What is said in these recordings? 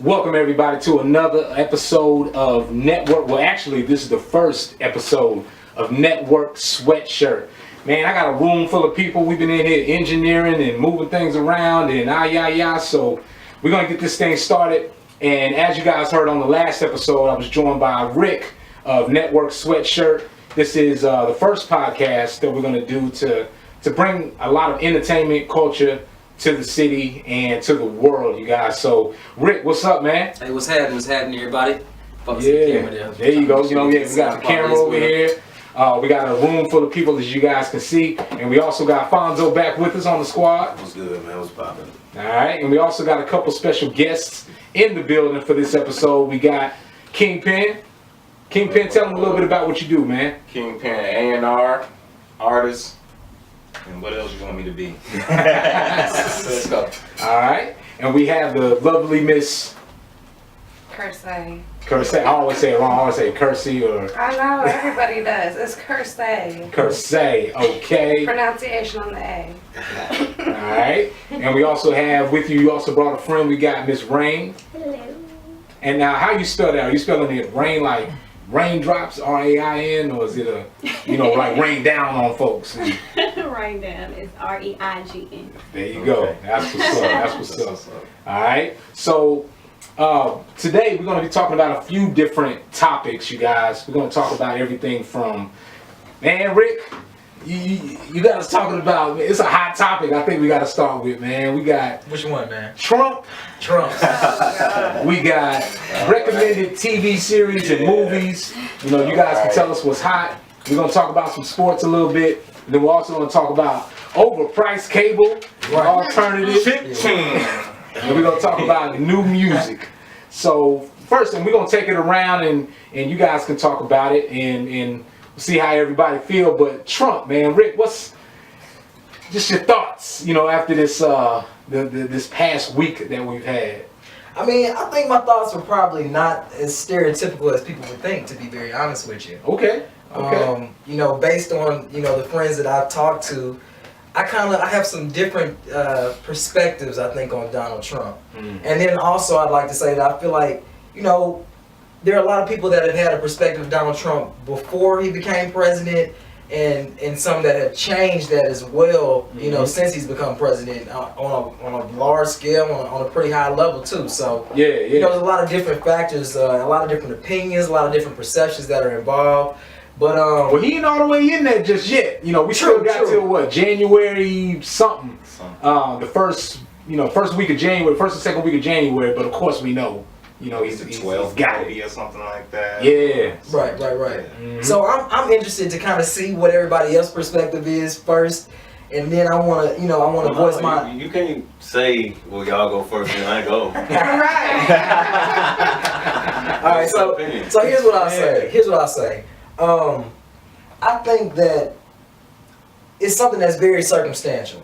Welcome everybody to another episode of Network. Well, actually, this is the first episode of Network Sweatshirt. Man, I got a room full of people. We've been in here engineering and moving things around and so we're gonna get this thing started. And as you guys heard on the last episode, I was joined by Rick of Network Sweatshirt. This is the first podcast that we're gonna do to bring a lot of entertainment culture to the city and to the world, you guys. So, Rick, what's up, man? Hey, what's happening? What's happening, everybody? Yeah, there you go. You know, we got the camera over here. We got a room full of people, as you guys can see, and we also got Fonzo back with us on the squad. What's good, man? What's poppin'? All right, and we also got a couple special guests in the building for this episode. We got Kingpin. Kingpin, tell them a little bit about what you do, man. Kingpin, A&R, artist, and what else you want me to be? Let's go. All right, and we have the lovely Miss Kersey. Kersey. I always say it wrong. I always say Kersey or I know, everybody does. It's Kersey. Kersey. Okay. Pronunciation on the A. All right, and we also have with you. You also brought a friend. We got Miss Rain. Hello. And now, how you spell that? Are you spelling it rain like raindrops, R-A-I-N, or is it like rain down on folks? Rain down is R-E-I-G-N. There you go. Okay. That's what's up. That's what's up. All right. So today we're going to be talking about a few different topics, you guys. We're going to talk about everything from, man, Rick, you got us talking about, it's a hot topic I think we got to start with, man. We got Which one, man? Trump. We got recommended TV series and movies. You know, you guys can tell us what's hot. We're going to talk about some sports a little bit. And then we're also going to talk about overpriced cable, alternative. And we're going to talk about new music. So first, and we're going to take it around and you guys can talk about it and see how everybody feel. But Trump, man, Rick, what's just your thoughts, after this this past week that we've had? I mean, I think my thoughts were probably not as stereotypical as people would think, to be very honest with you. Okay. Based on, the friends that I've talked to, I have some different perspectives, I think, on Donald Trump. And then also I'd like to say that I feel like, there are a lot of people that have had a perspective of Donald Trump before he became president, and some that have changed that as well, since he's become president on a large scale, on a pretty high level too. So there's a lot of different factors, a lot of different opinions, a lot of different perceptions that are involved. But well, he ain't all the way in there just yet. We still got till what, January something. The first week of January, first and second week of January. But of course we know. He's 12 got it or something like that. Yeah. Right. Mm-hmm. So I'm interested to kind of see what everybody else's perspective is first, and then I want to voice my. You can't say, well, y'all go first and I go. All right. So here's what I say. I think that it's something that's very circumstantial.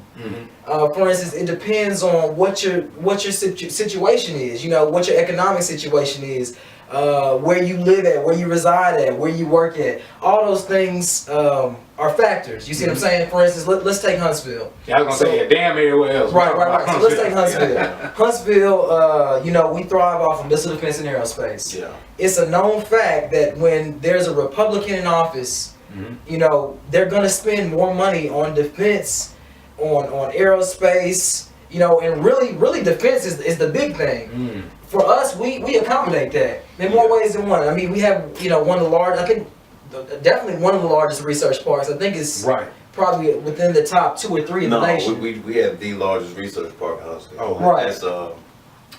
For instance, it depends on what your situation is. What your economic situation is, where you live at, where you reside at, where you work at. All those things are factors. You see what I'm saying? For instance, let's take Huntsville. Yeah, I was gonna say damn everywhere else. Right. So let's take Huntsville. Huntsville, we thrive off of missile defense and aerospace. Yeah. It's a known fact that when there's a Republican in office, they're gonna spend more money on defense, on aerospace, and really defense is the big thing. For us, we accommodate that in more ways than one. I mean, we have one of the large. I think definitely one of the largest research parks. I think it's probably within the top 2 or 3 in the nation. We have the largest research park in Huntsville. Oh, right. That's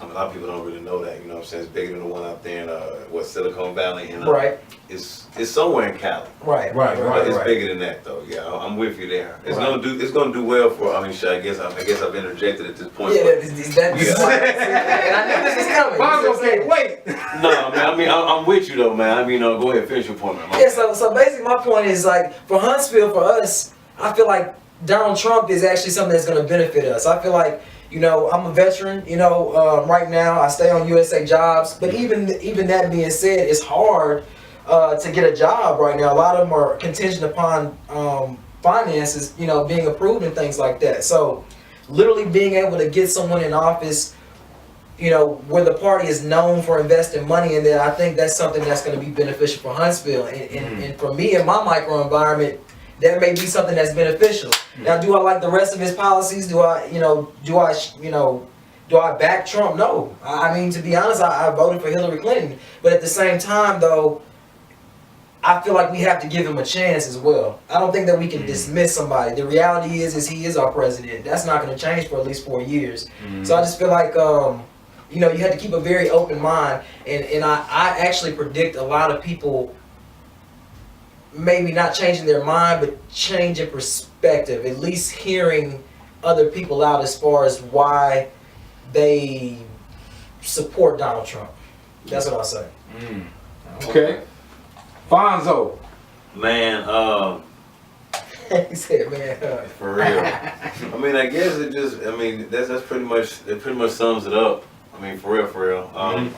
a lot of people don't really know that. It's bigger than the one out there in Silicon Valley. And right. It's somewhere in Cali. Right. But it's bigger than that, though. Yeah, I'm with you there. It's gonna do well for. I mean, I guess I've interjected at this point. Yeah, and I knew this was coming. Okay, wait. No, man. I'm with you though, man. Go ahead, finish your point, man. Yeah. So basically, my point is like for Huntsville, for us, I feel like Donald Trump is actually something that's going to benefit us. I feel like. I'm a veteran, right now I stay on USA Jobs, but even that being said, it's hard to get a job right now. A lot of them are contingent upon finances, being approved and things like that. So literally being able to get someone in office you know, where the party is known for investing money in there, I think that's something that's going to be beneficial for Huntsville. And for me, in my micro environment, that may be something that's beneficial. Now, do I like the rest of his policies? Do I back Trump? No. I mean, to be honest, I voted for Hillary Clinton. But at the same time, though, I feel like we have to give him a chance as well. I don't think that we can dismiss somebody. The reality is he is our president. That's not going to change for at least 4 years. So I just feel like, you know, you have to keep a very open mind. And I actually predict a lot of people maybe not changing their mind, but changing perspective. At least hearing other people out as far as why they support Donald Trump. That's what I'll say. Okay. Fonzo. Man, He said, man. for real. I mean, I guess it just, I mean, that's pretty much, it pretty much sums it up. I mean, for real.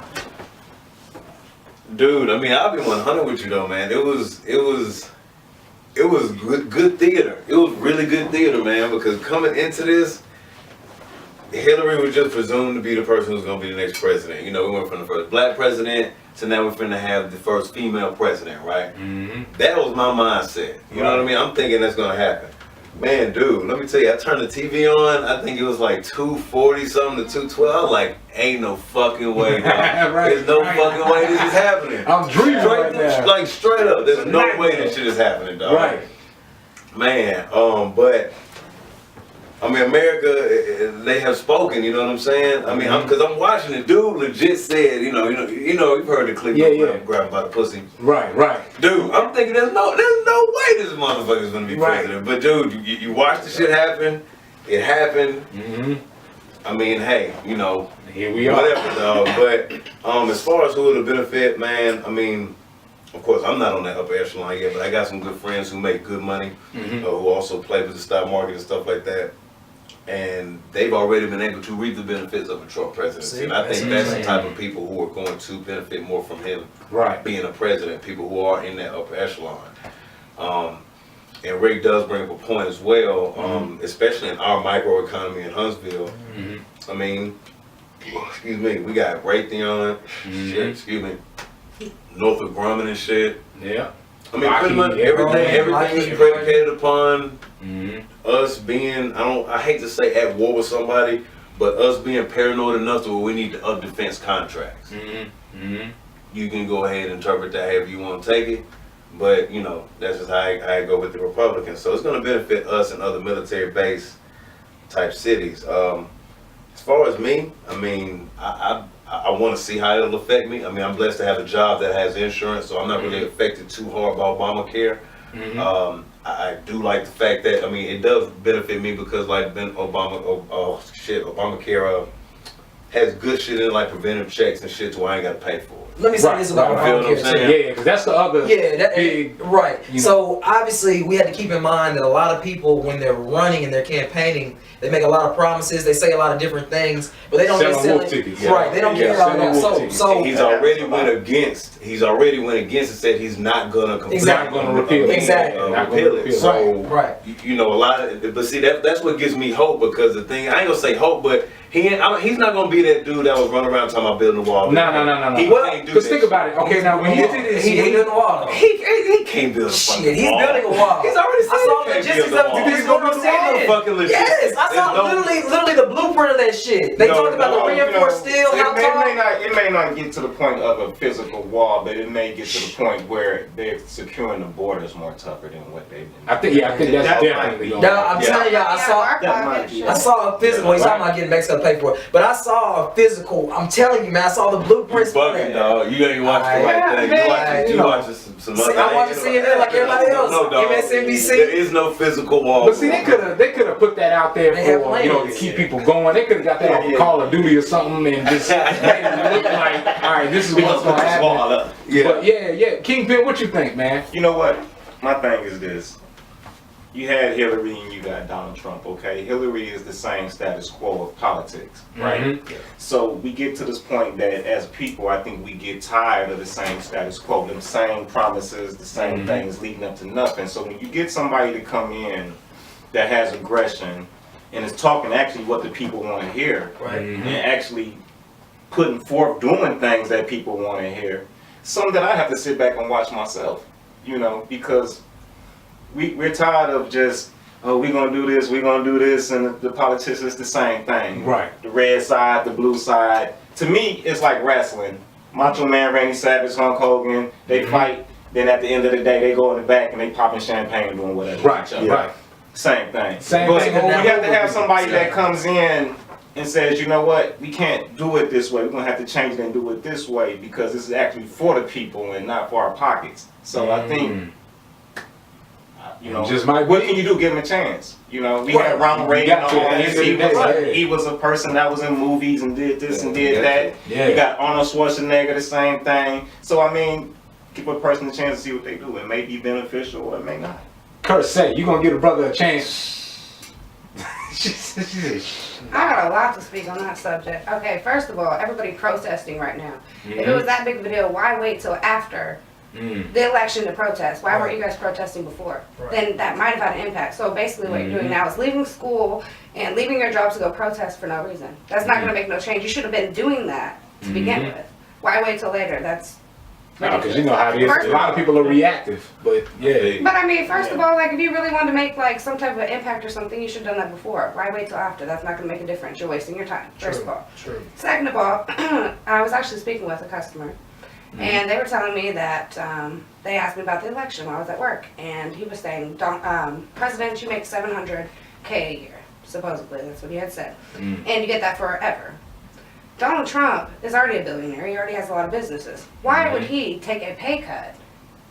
Dude, I mean, I'll be 100 with you though, man. It was good theater. It was really good theater, man, because coming into this, Hillary was just presumed to be the person who's going to be the next president. You know, we went from the first black president to now we're finna have the first female president, right? That was my mindset. You know what I mean? I'm thinking that's going to happen. Man, dude, let me tell you, I turned the TV on, I think it was like 240 something to 212. I was like, ain't no fucking way, dog. There's no fucking way this is happening. I'm dreaming right now. Like straight up, there's no way this shit is happening, dog. Right. Man, but I mean, America, they have spoken. You know what I'm saying? I mean, because I'm watching it. Dude, legit said, you know, you've heard the clip of grabbing by the pussy. Right. Dude, I'm thinking there's no way this motherfucker is gonna be president. But dude, you watch the shit happen. It happened. I mean, hey, you know, here we are. Whatever, dog. But as far as who it'll benefit, man, I mean, of course, I'm not on that upper echelon yet, but I got some good friends who make good money, who also play with the stock market and stuff like that. And they've already been able to reap the benefits of a Trump presidency. And I think that's the type of people who are going to benefit more from him being a president, people who are in that upper echelon. And Rick does bring up a point as well, especially in our microeconomy in Huntsville. I mean, excuse me, we got Raytheon, Northrop Grumman and shit. Yeah. I mean, pretty much everything is predicated upon us being, I hate to say at war with somebody, but us being paranoid enough to where we need to up defense contracts. You can go ahead and interpret that however you want to take it, but you know, that's just how I go with the Republicans. So it's going to benefit us and other military base type cities. As far as me, I mean, I want to see how it'll affect me. I mean, I'm blessed to have a job that has insurance, so I'm not really affected too hard by Obamacare. I do like the fact that, I mean, it does benefit me because like Obamacare has good shit in it, like preventive checks and shit, so I ain't got to pay for it. Let me say this about Obamacare too. Yeah, because that's the other big... Right. So obviously we had to keep in mind that a lot of people, when they're running and they're campaigning, they make a lot of promises, they say a lot of different things, but they don't necessarily... Right, they don't care about that. So he's already went against and said he's not gonna completely repeal it. Exactly. Not gonna repeal it. So you know, a lot of, but see, that's what gives me hope, because the thing, I ain't gonna say hope, but he's not gonna be that dude that was running around talking about building a wall. No. He can't do that. Because think about it. Okay, now when he did this, he ain't building a wall. He can't build a fucking wall. He's building a wall. He's already said I saw he can't logistics build a of wall. this. He's gonna build a fucking logistics. Yes, I saw literally the blueprint of that shit. They talked about the reinforced steel. It may not get to the point of a physical wall, but it may get to the point where they're securing the borders more tougher than what they've been. I think that's definitely going. I'm telling y'all, I saw a physical. He's talking about getting Mexico to pay for it, but I saw a physical. I'm telling you, man, I saw the blueprints. Bugging, dog. You ain't watch the right thing. You watch some other. I'm watching CNN like everybody else. No, dog. MSNBC. There is no physical wall. But see, they could have put that out there for, you know, to keep people going. They could have got that off of Call of Duty or something and just made it look like, all right, this is what's gonna happen. But yeah, Kingpin, what you think, man? You know what? My thing is this. You had Hillary and you got Donald Trump, okay? Hillary is the same status quo of politics, right? So we get to this point that as people, I think we get tired of the same status quo, them same promises, the same things leading up to nothing. So when you get somebody to come in that has aggression and is talking actually what the people want to hear, and actually putting forth doing things that people want to hear. Something that I have to sit back and watch myself, you know, because we're tired of just, oh, we're going to do this, and the politics is the same thing. Right. The red side, the blue side. To me, it's like wrestling. Macho Man, Randy Savage, Hulk Hogan, they fight, then at the end of the day, they go in the back and they popping champagne and doing whatever. Right, with each other. right. Same thing. Same But thing. we have to have somebody that comes in and says, you know what, we can't do it this way. We're going to have to change it and do it this way because this is actually for the people and not for our pockets. So I think, you know, Just might what be. can you do? Give him a chance. You know, we Right. had Ronald You Reagan got to on. at the end of the day. He was a person that was in movies and did this and did Yeah. that. Yeah. You got Arnold Schwarzenegger, the same thing. So, I mean, give a person a chance to see what they do. It may be beneficial or it may not. Kersey, you gonna give a brother a chance? I got a lot to speak on that subject. Okay, first of all, everybody protesting right now. If it was that big of a deal, why wait till after the election to protest? Why weren't you guys protesting before? Right. Then that might have had an impact. So basically what you're doing now is leaving school and leaving your job to go protest for no reason. That's not going to make no change. You should have been doing that to begin with. Why wait till later? That's No, because you know how it is. A lot of people are reactive, but yeah. But I mean, first of all, like if you really wanted to make like some type of impact or something, you should have done that before. Why wait till after? That's not going to make a difference. You're wasting your time. First of all. True. Second of all, I was actually speaking with a customer, and they were telling me that they asked me about the election while I was at work, and he was saying, "President, you make $700K a year, supposedly. That's what he had said, and you get that forever." Donald Trump is already a billionaire. He already has a lot of businesses. Why would he take a pay cut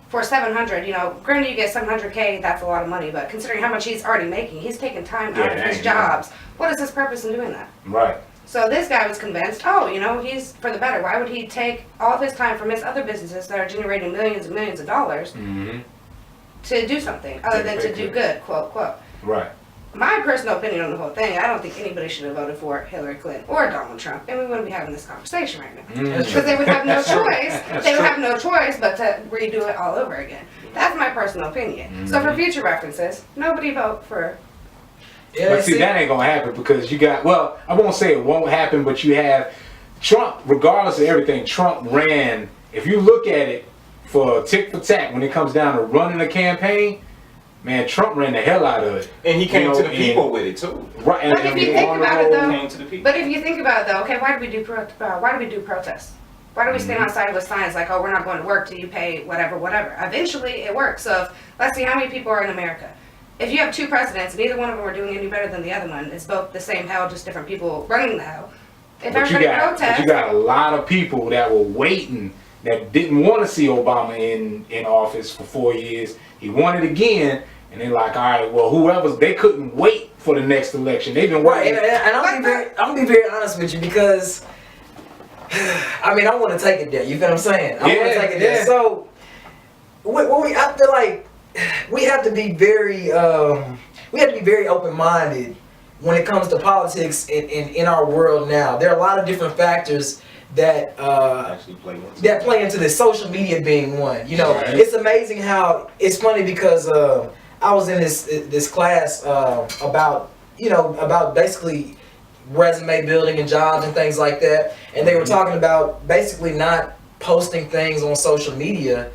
for 700? You know, granted you get 700K, that's a lot of money, but considering how much he's already making, he's taking time out of his jobs. What is his purpose in doing that? Right. So this guy was convinced, oh, you know, he's for the better. Why would he take all of his time from his other businesses that are generating millions and millions of dollars to do something other than to do good, quote, quote. Right. My personal opinion on the whole thing, I don't think anybody should have voted for Hillary Clinton or Donald Trump, and we wouldn't be having this conversation right now. Because they would have no choice. They would have no choice but to redo it all over again. That's my personal opinion. So for future references, nobody vote for. Yeah, But see, that ain't gonna happen because you got, well, I won't say it won't happen, but you have Trump, regardless of everything, Trump ran, if you look at it for tit for tat, when it comes down to running a campaign, man, Trump ran the hell out of it. And he came You know, to the people and- with it too. Right. But if you think about it, though, Came to the people. But if you think about it though, okay, why do we do protests? Why do we stand outside with signs like, oh, we're not going to work till you pay whatever, whatever? Eventually it works. So let's see how many people are in America. If you have two presidents, neither one of them are doing any better than the other one. It's both the same hell, just different people running the hell. If But you everybody got, protests, you got a lot of people that were waiting, that didn't want to see Obama in office for 4 years. He won it again, and they're like, all right, well, whoever's, they couldn't wait for the next election. They've been Right, waiting. and I'm gonna be very honest with you because, I mean, I want to take it there. You feel what I'm saying? I want to take it there. So, I feel like we have to be very open-minded when it comes to politics in our world now. There are a lot of different factors that Actually play into this, social media being one. You know, Right. it's amazing how it's funny because I was in this class about basically resume building and jobs and things like that, and they were talking about basically not posting things on social media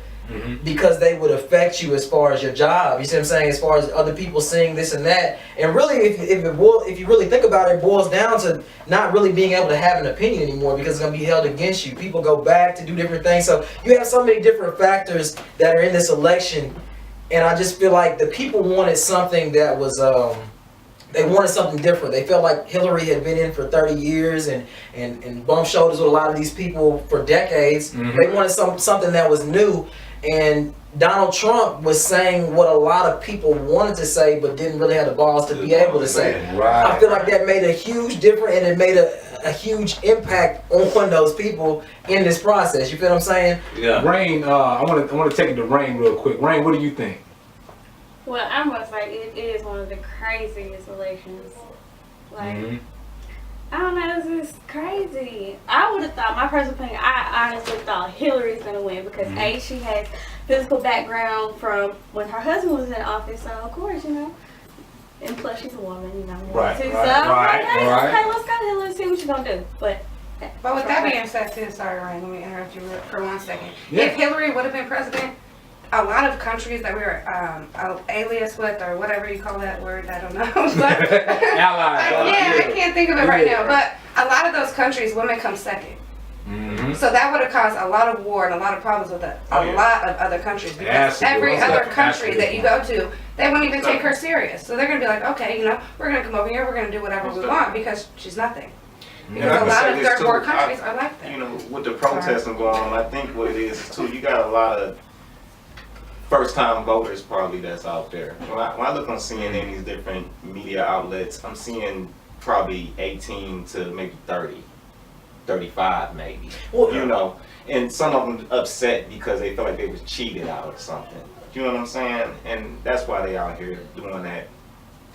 because they would affect you as far as your job. You see what I'm saying? As far as other people seeing this and that, and really, if you really think about it, it boils down to not really being able to have an opinion anymore because it's gonna be held against you. People go back to do different things, so you have so many different factors that are in this election, and I just feel like the people wanted something that was they wanted something different. They felt like Hillary had been in for 30 years and bumped shoulders with a lot of these people for decades. They wanted something that was new. And Donald Trump was saying what a lot of people wanted to say but didn't really have the balls to be able to say. Right. I feel like that made a huge difference and it made a huge impact on those people in this process. You feel what I'm saying? Yeah. Rain, I want to take it to Rain real quick. Rain, what do you think? Well, I must say it is one of the craziest elections. Like, I don't know, it's just crazy. I would have thought, my personal opinion, I honestly thought Hillary's going to win because A, she has physical background from when her husband was in office, so of course, you know. And plus she's a woman, you know. Right, too. right, so I'm right, like, hey, right. okay, let's go Hillary, see what you're going to do. But But with that being said, too, sorry, Ryan, let me interrupt you for 1 second. Yeah. If Hillary would have been president, a lot of countries that we were alias with, or whatever you call that word, I don't know. But I can't think of it right now. But a lot of those countries, women come second. Mm-hmm. So that would have caused a lot of war and a lot of problems with a lot of other countries. Because every other country that you go to, they won't even take her serious. So they're going to be like, okay, you know, we're going to come over here, we're going to do whatever we want because she's nothing. Because a lot of third world countries are like that. You know, with the protesting going on, I think what it is too, you got a lot of first-time voters probably that's out there. When I look on CNN, these different media outlets, I'm seeing probably 18 to maybe 30, 35 maybe. Well, you know, and some of them upset because they feel like they was cheated out or something. You know what I'm saying? And that's why they out here doing that.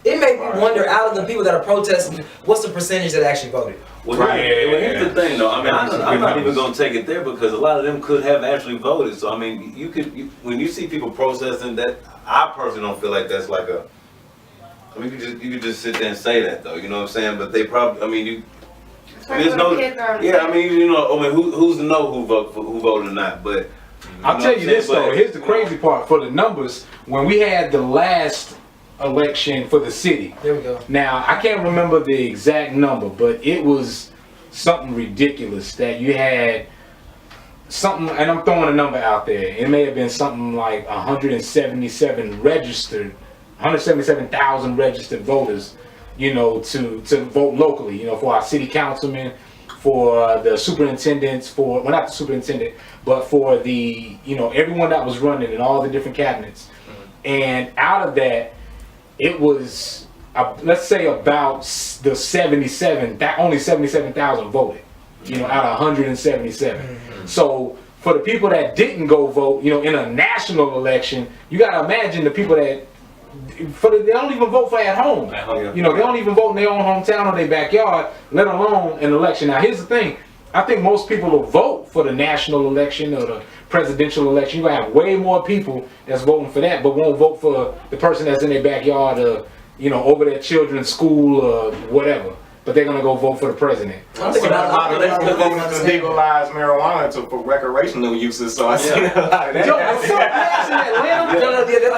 It made me wonder, out of the people that are protesting, what's the percentage that actually voted? Well, here's the thing, though. I mean, I'm not even going to take it there because a lot of them could have actually voted. So, I mean, when you see people protesting, that I personally don't feel like that's like a. I mean, you could just sit there and say that, though. You know what I'm saying? But they probably. I mean, there's no. Yeah, I mean, you know, I mean, who's to know who voted or not? But I'll tell you this though. Here's the crazy part for the numbers. When we had the last election for the city. There we go. Now, I can't remember the exact number, but it was something ridiculous that you had something, and I'm throwing a number out there. It may have been something like 177,000 registered voters, you know, to vote locally, you know, for our city councilmen, for the superintendents, well, not the superintendent, but for the, you know, everyone that was running in all the different cabinets. And out of that, it was, let's say about the 77, that only 77,000 voted, you know, out of 177. Mm-hmm. So for the people that didn't go vote, you know, in a national election, you got to imagine the people that, they don't even vote for at home. You know, they don't even vote in their own hometown or their backyard, let alone an election. Now, here's the thing. I think most people will vote for the national election or the presidential election. You're going to have way more people that's voting for that, but won't vote for the person that's in their backyard or, you know, over their children's school or whatever. But they're going to go vote for the president. I'm thinking about a lot of them voting to legalize marijuana for recreational uses, so I see a lot of that.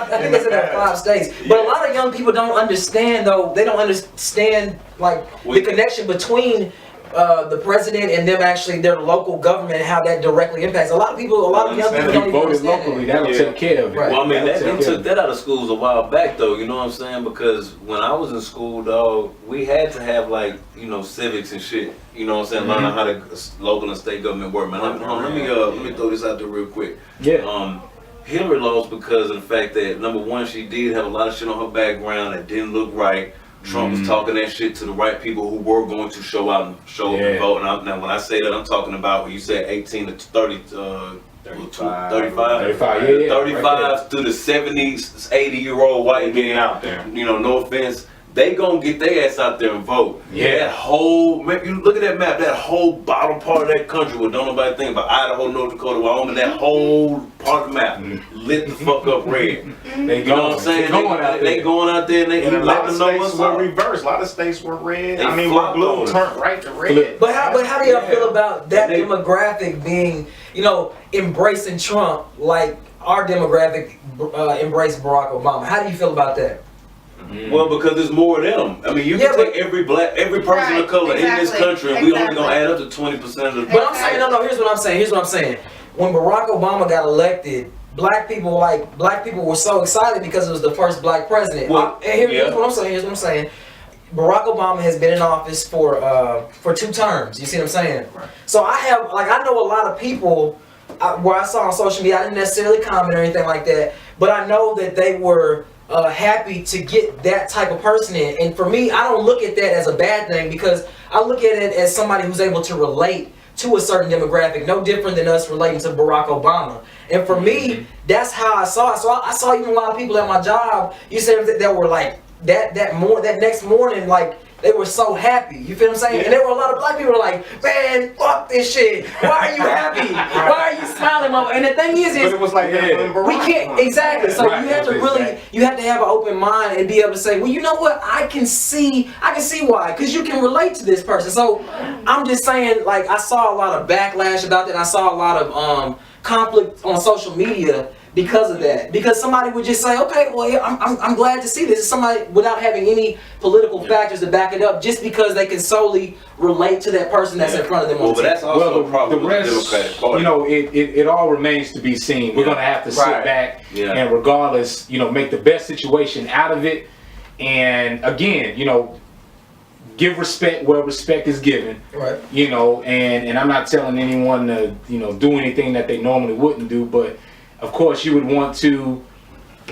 I think it's in 5 states. But a lot of young people don't understand, though. They don't understand, like, the connection between the president and them actually their local government and how that directly impacts a lot of young people don't even voted locally. That'll take care of it. Well, I mean, they took that out of schools a while back, though. You know what I'm saying? Because when I was in school, dog, we had to have like, you know, civics and shit. You know what I'm saying? Learning how the local and state government work. Man, let me throw this out there real quick. Yeah. Hillary lost because of the fact that number one, she did have a lot of shit on her background that didn't look right. Trump was talking that shit to the right people who were going to show up and vote. And now, when I say that, I'm talking about when you said 18 to 30, 35 to the 70s, 80-year-old white getting man out there. You know, no offense. They gonna get their ass out there and vote. Yeah. That whole, you look at that map, that whole bottom part of that country where don't nobody think about Idaho, North Dakota, Wyoming, that whole part of the map lit the fuck up red. They You know what I'm saying? They going out there and they And a lot let of them know states what's were up. reversed. A lot of states were red. They I mean, flopped blue on us. turned right to red. But how do y'all feel about that demographic being, you know, embracing Trump like our demographic embraced Barack Obama? How do you feel about that? Well, because there's more of them. I mean, you can take every person of color in this country, and we only gonna add up to 20% of the. But I'm saying, no. Here's what I'm saying. When Barack Obama got elected, black people were so excited because it was the first black president. Well, here's what I'm saying. Barack Obama has been in office for 2 terms. You see what I'm saying? Right. So I know a lot of people where I saw on social media. I didn't necessarily comment or anything like that, but I know that they were happy to get that type of person in. And for me, I don't look at that as a bad thing because I look at it as somebody who's able to relate to a certain demographic, no different than us relating to Barack Obama. And for me, that's how I saw it. So I saw even a lot of people at my job, you said that were like that next morning, like they were so happy. You feel what I'm saying? Yeah. And there were a lot of black people who were like, man, fuck this shit. Why are you happy? Why are you smiling, mama? And the thing is But it was like that when Barack we can't, won. exactly. So Right, you have to exactly. really, you have to have an open mind and be able to say, well, you know what? I can see why, because you can relate to this person. So I'm just saying, like, I saw a lot of backlash about that. I saw a lot of conflict on social media because of that. Because somebody would just say, okay, well, yeah, I'm glad to see this. Somebody without having any political factors to back it up, just because they can solely relate to that person that's in front of them. Well, but that's also a problem the with rest, the Democratic Party. you know, it all remains to be seen. We're gonna have to sit Right. back Yeah. and regardless, you know, make the best situation out of it. And again, you know, give respect where respect is given. Right. You know, and I'm not telling anyone to, you know, do anything that they normally wouldn't do, but of course you would want to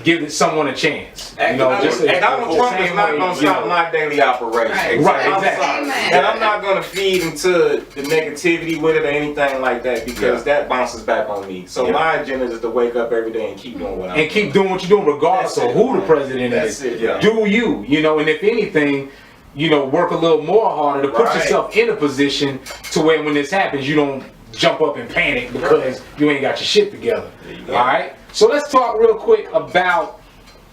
give someone a chance. You know, just And Donald Trump is same not way, going to you stop know. my daily operation. Right, I'm exactly. sorry. Amen. And I'm not going to feed into the negativity with it or anything like that because that bounces back on me. So my agenda is to wake up every day and keep doing what I'm And keep doing what you're doing regardless That's of it, who the man. president That's is. it, yeah. Do you know, and if anything, you know, work a little more harder to put Right. yourself in a position to where when this happens, you don't jump up and panic because you ain't got your shit together. go. All right. So let's talk real quick about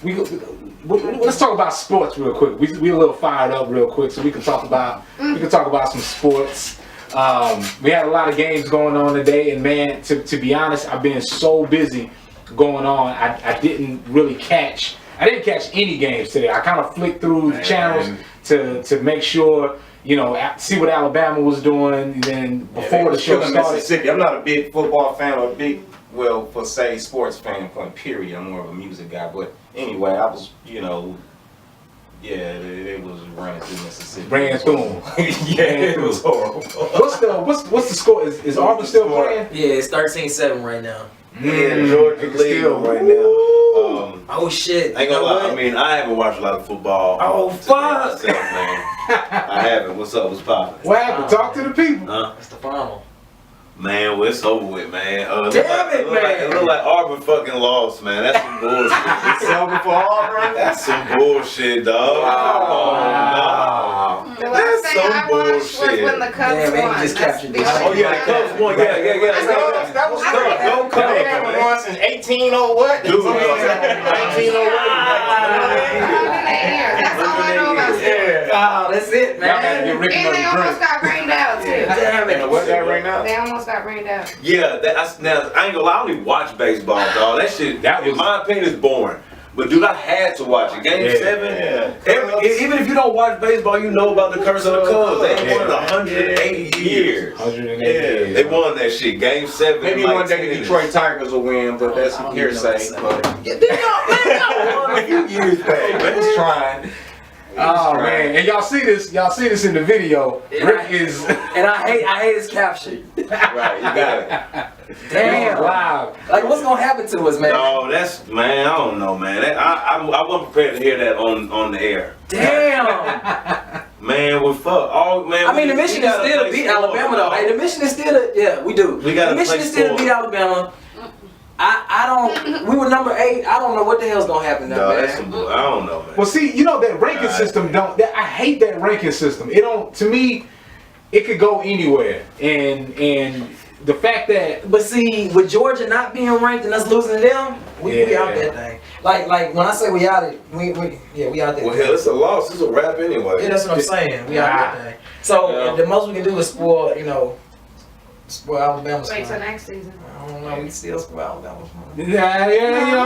let's talk about sports real quick. We a little fired up real quick, so we can talk about some sports. We had a lot of games going on today, and man, to be honest, I've been so busy going on. I didn't catch any games today. I kind of flicked through the channels to make sure, you know, see what Alabama was doing, and then before the show started. Mississippi. I'm not a big football fan or for say sports fan point period. I'm more of a music guy. But anyway, I was, you know, it was running through Mississippi. Ran through 'em. It was horrible. What's the score? Is Auburn still playing? Yeah, it's 13-7 right now. Yeah, Georgia It's leading still- right now. Oh shit! I ain't gonna lie. I mean, I haven't watched a lot of football. Oh, today fuck. myself, man. I haven't. What's up? What's poppin'? What happened? Talk to the people. Huh? That's the final. Man, well, it's over with, man. Damn it, man. It look like Auburn fucking lost, man. That's some bullshit. It's over for Auburn. That's some bullshit, dog. Wow. The last That's thing some I watched was bullshit. when the Cubs Yeah, man, won. just That's captured the this. only Oh yeah, thing the Cubs won. Yeah. That was tough. Don't come They here, haven't man. won since 18 what? Dude, 1908. That's all I know about sports. Oh, that's it, Y'all gotta get man. Rick And they another almost drink. got rained out too. Damn it. What's that right now? They almost got rained out. Yeah, now I ain't gonna lie, I only watch baseball, dog. That shit, in my opinion, is boring. But dude, I had to watch it. Game Yeah. 7. Yeah. Even if you don't watch baseball, you know about the curse of the Cubs. They won in 180 years. 180 Yeah, years. they won that shit. Game 7. Maybe like one day 10 the Detroit Tigers will win, but that's hearsay. But Y'all won a few years back, man. he's trying. Oh man, and y'all see this in the video. Rick is And I hate his caption. Right, you got it. Damn. live. Like, what's gonna happen to us, man? No, that's, man, I don't know, man. I wasn't prepared to hear that on the air. Damn. Man, well, fuck. Man, I mean, the mission is still to beat Alabama, though. Hey, the mission is still to, yeah, we do. We gotta the mission play is still to sport. beat Alabama. I don't. We were number 8. I don't know what the hell's gonna happen now, No, man. that's some bull. I don't know, man. Well, see, you know that ranking system I hate that ranking system. It don't. To me, it could go anywhere, and the fact that But see, with Georgia not being ranked and us losing to them, we out that thing. Like when I say we out it, we out there. Well, hell, it's a loss. It's a wrap anyway. Yeah, that's what I'm saying. We out that thing. So the most we can do is spoil Alabama's Wait till fun. next season. I don't know. We still spoil Alabama's fun. yeah,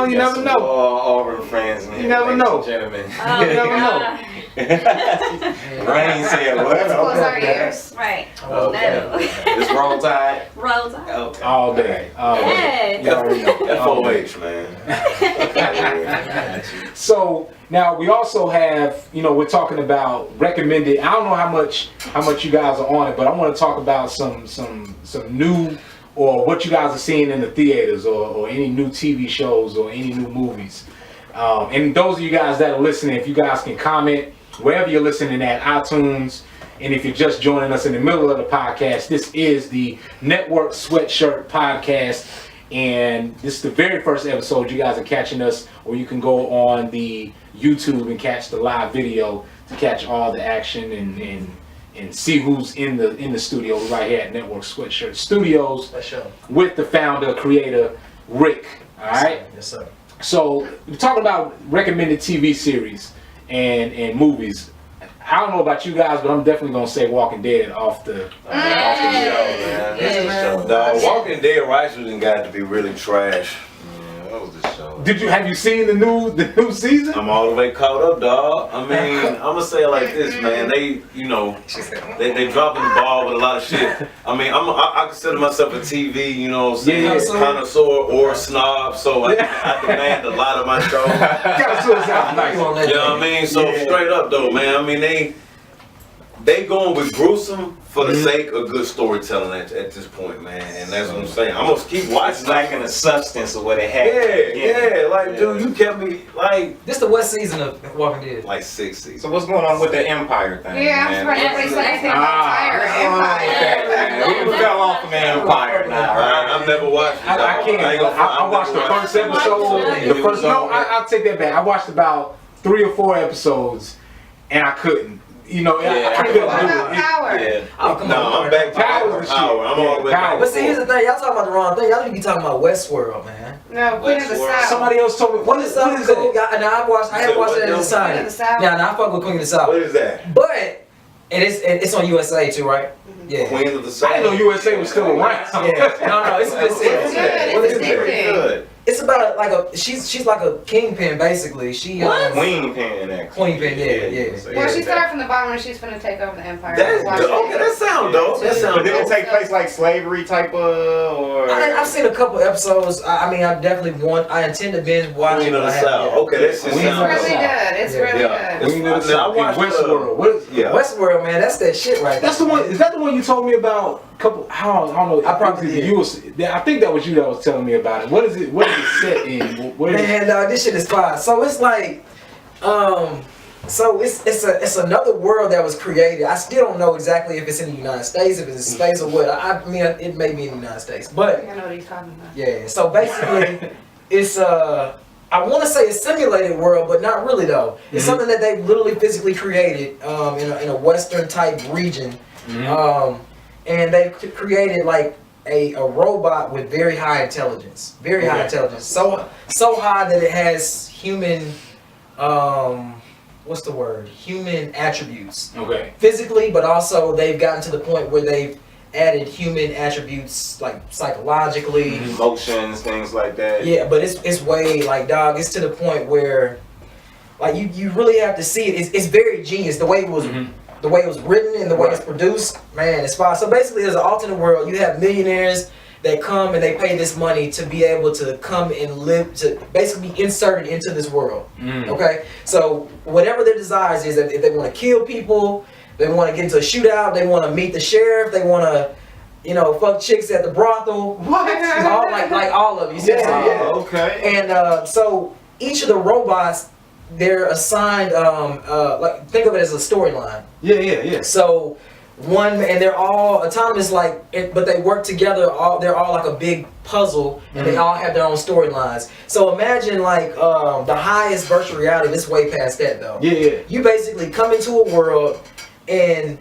you never know. Auburn fans, man. You never know. Gentlemen. Oh, You never know. God. Rain said what? Close our Okay. ears. Right. Okay. No. It's roll tide. Rolls out. Okay. All day. Yes. You already know. FOH, man. So now we also have, we're talking about recommended. I don't know how much you guys are on it, but I want to talk about some new, or what you guys are seeing in the theaters, or any new TV shows or any new movies. And those of you guys that are listening, if you guys can comment wherever you're listening at, iTunes, and if you're just joining us in the middle of the podcast, this is the Network Sweatshirt Podcast. And this is the very first episode you guys are catching us, or you can go on the YouTube and catch the live video to catch all the action and see who's in the studio right here at Network Sweatshirt Studios with the founder, creator, Rick. All right? Yes, sir. So, we're talking about recommended TV series and movies. I don't know about you guys, but I'm definitely gonna say Walking Dead off the show, man. That's the show. No, Walking Dead Righteous got to be really trash. Yeah, that was the show. Have you seen the new season? I'm all the way caught up, dog. I mean, I'm gonna say it like this, man. They, they dropping the ball with a lot of shit. I mean, I consider myself a TV, connoisseur or snob, so I demand a lot of my shows. Connoisseur sounds nice. You know what I mean? So straight up though, man. I mean, they going with gruesome for the sake of good storytelling at this point, man. And that's what I'm saying. I'm gonna keep watching. It's lacking the substance of what it had. Yeah. Dude, you kept me like. This the what season of Walking Dead? Like 6 seasons. So what's going on with the Empire thing? Yeah, I'm surprised nobody said anything about Empire. We fell off from the Empire now, right? I've never watched it. I watched the first episode. I'll take that back. I watched about 3 or 4 episodes, and I couldn't. I couldn't do it. I'm back to Power. I'm all the way back. But see, here's the thing. Y'all talking about the wrong thing. Y'all need to be talking about Westworld, man. No, Queen of the South. Somebody else told me. What is that? And I have watched it at the time. Queen of the South. Yeah, and I fuck with Queen of the South. What is that? But it's on USA too, right? Yeah. Queen of the South. I didn't know USA was still around. Yeah. No, it's good. It's about she's like a kingpin basically. She Queenpin, actually. Queenpin, yeah. Well, she started from the bottom and she's finna take over the empire. That's dope. Okay, that sound dope. But did it take place like slavery type of, or? I've seen a couple episodes. I mean, I definitely I intend to binge watch Queen it. of the South. Okay, that's It's really good. It's really good. Queen of the South. Westworld. Westworld, man, that's that shit right there. That's the one. Is that the one you told me about? I don't know. I probably did. I think that was you that was telling me about it. What is it? What is it set in? Man, this shit is fire. So it's like, so it's another world that was created. I still don't know exactly if it's in the United States, if it's in space or what. I mean, it may be in the United States, but I know what he's talking about. yeah. So basically, it's I want to say a simulated world, but not really though. It's something that they literally physically created in a Western type region, and they created like a robot with very high intelligence, high intelligence, so high that it has human, what's the word? Human attributes. Okay. Physically, but also they've gotten to the point where they've added human attributes like psychologically, Emotions, things like that. yeah, but it's way like dog. It's to the point where like you really have to see it. It's very genius the way it was. The way it was written and the way it's produced, man, it's fire. So basically, there's an alternate world. You have millionaires that come and they pay this money to be able to come and live, to basically be inserted into this world. Okay? So whatever their desires is, if they want to kill people, they want to get into a shootout, they want to meet the sheriff, they want to, fuck chicks at the brothel. What? Like all of you. See what I'm saying? Okay. And so each of the robots, they're assigned like think of it as a storyline. Yeah. So and they're all autonomous, but they work together. They're all like a big puzzle, and they all have their own storylines. So imagine like the highest virtual reality. This way past that though. Yeah. You basically come into a world, and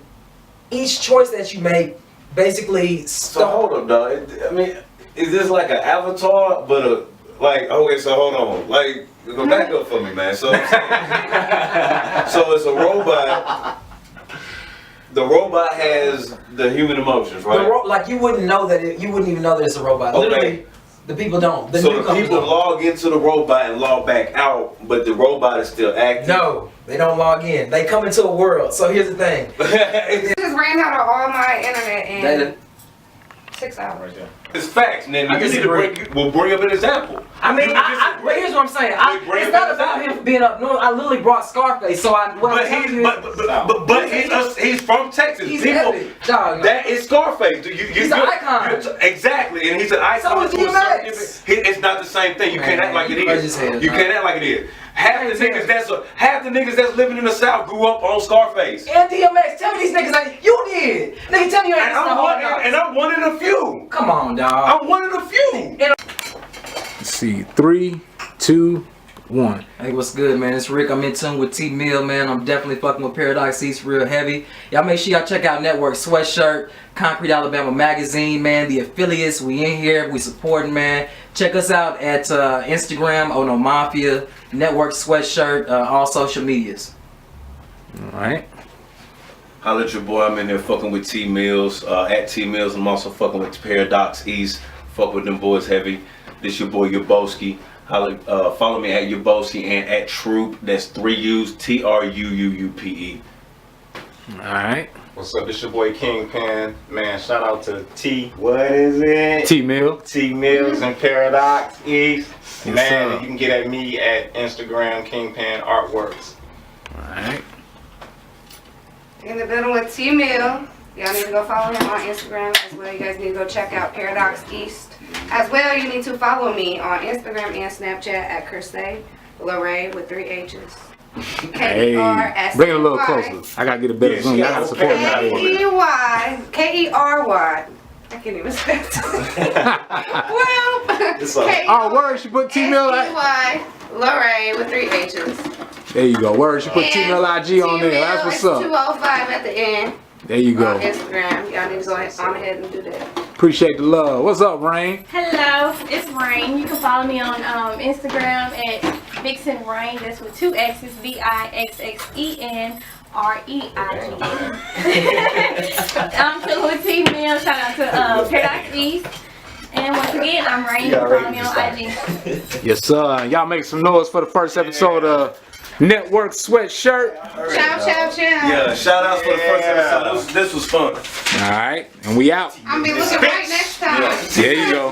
each choice that you make basically. So hold up, dog. I mean, is this like an avatar, but okay? So hold on, go back up for me, man. So it's a robot. The robot has the human emotions, right? You wouldn't know that. You wouldn't even know that it's a robot. Okay. Literally, the people don't. So the people log into the robot and log back out, but the robot is still active. No, they don't log in. They come into a world. So here's the thing. I just ran out of all my internet in 6 hours. It's facts, and then you need to bring up an example. I mean, but here's what I'm saying. It's not about him being up north. I literally brought Scarface, so he's from Texas. He's People, heavy. Dog, that is Scarface. He's an icon. Exactly, and he's an icon. So is DMX. It's not the same thing. You can't act like it is. You can't act like it is. Half the niggas that's living in the South grew up on Scarface. And DMX, tell me these niggas like you did. Nigga, tell me you ain't and I'm one of the few. Come on, dog. I'm one of the few. Let's see. 3, 2, 1. Hey, what's good, man? It's Rick. I'm in tune with T Mill, man. I'm definitely fucking with Paradise East real heavy. Y'all make sure y'all check out Network Sweatshirt, Concrete Alabama Magazine, man. The affiliates, we in here, we supporting, man. Check us out at Instagram, Ono Mafia, Network Sweatshirt, all social medias. Alright. Holla at your boy. I'm in there fucking with T Mills. At T Mills, I'm also fucking with Paradox East. Fuck with them boys heavy. This your boy Yaboski. Follow me at Yaboski and at Troop. That's 3 U's, TRUUUPE. Alright. What's up? It's your boy Kingpin. Man, shout out to T. What is it? T Mill. T Mills and Paradox East. Yes, Man, sir. you can get at me at Instagram Kingpin Artworks. Alright. In the building with T Mill. Y'all need to go follow him on Instagram as well. You guys need to go check out Paradox East. As well, you need to follow me on Instagram and Snapchat at Kersey, Lahreah with 3 H's. Hey, bring it a little closer. I gotta get a better zoom. I gotta support me out here. K-E-Y, K-E-R-Y. I can't even spell it. Well, Oh, word, she put T Mill at. K-E-Y, Lahreah with 3 H's. There you go. Word, she put T Mill IG on there. That's what's up. 205 at the end. There you On go. Instagram. Y'all need to go on ahead and do that. Appreciate the love. What's up, Rain? Hello, it's Rain. You can follow me on Instagram at Vixen Rain. That's with 2 X's, VIXXENREIGN. I'm chilling with T Mill. Shout out to Paradise East. And once again, I'm Rain. You can follow me on IG. Yes, sir. Y'all make some noise for the first episode of Network Sweatshirt. Chow, chow, chow. Yeah, shout outs for the first episode. This was fun. All right, and we out. I'm be looking right next time. There you go.